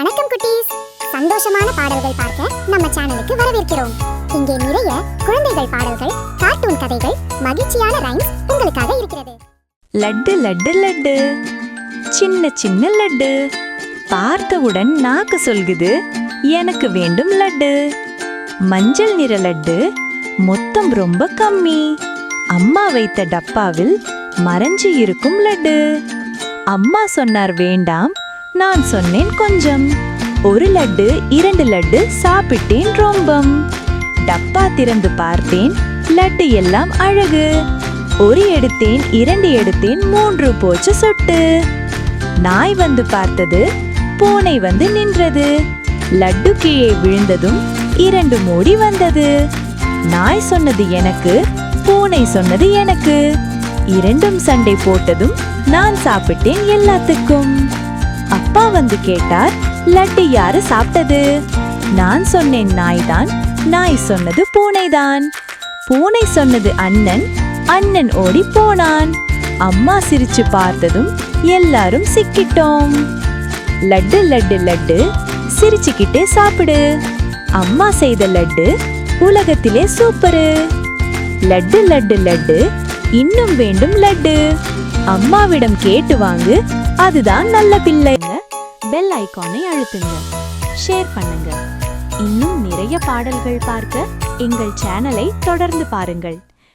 வணக்கம் குட்டீஸ். சந்தோஷமான பாடல்கள் பார்க்க நம்ம சேனலுக்கு வரவேற்கிறோம். இங்கே நிறைய குழந்தைகள் பாடல்கள், கார்ட்டூன் கதைகள், மகிழ்ச்சியான ரைம்ஸ் உங்களுக்காக இருக்கிறது. லட்டு லட்டு லட்டு, சின்ன சின்ன லட்டு, பார்த்தவுடன் நாக்கு சொல்குது எனக்கு வேண்டும் லட்டு. மஞ்சள் நிற லட்டு, மொத்தம் ரொம்ப கம்மி. அம்மா வைத்த டப்பாவில் மறைஞ்சு இருக்கும் லட்டு. அம்மா சொன்னார் வேண்டாம், நான் சொன்னேன் கொஞ்சம். ஒரு லட்டு 2 லட்டு சாப்பிட்டேன் ரொம்பம். டப்பா திறந்து பார்த்தேன், லட்டு எல்லாம் அழகு. 1 எடுத்தேன், 2 எடுத்தேன், 3 போச்சு சொட்டு. நாய் வந்து பார்த்தது, பூனை வந்து நின்றது. லட்டு கீழே விழுந்ததும் 2 மூடி வந்தது. நாய் சொன்னது எனக்கு, பூனை சொன்னது எனக்கு. 2ம் சண்டை போட்டதும் நான் சாப்பிட்டேன் எல்லாத்துக்கும். அப்பா வந்து கேட்டார், லட்டு யாரு சாப்பிட்டது? நான் சொன்னேன் நாய்தான். நாய் சொன்னது பூனைதான். பூனை சொன்னது அண்ணன். அண்ணன் ஓடி போனான். அம்மா சிரிச்சு பார்த்ததும் எல்லாரும் சிக்கிட்டோம். லட்டு லட்டு லட்டு, சிரிச்சுக்கிட்டே சாப்பிடு. அம்மா செய்த லட்டு உலகத்திலே சூப்பரு. லட்டு லட்டு லட்டு, இன்னும் வேண்டும் லட்டு. அம்மாவிடம் கேட்டு வாங்கு, அதுதான் நல்ல பிள்ளை. பெல் ஐகானை அழுத்துங்க, ஷேர் பண்ணுங்க. இன்னும் நிறைய பாடல்கள் பார்க்க எங்கள் சேனலை தொடர்ந்து பாருங்கள்.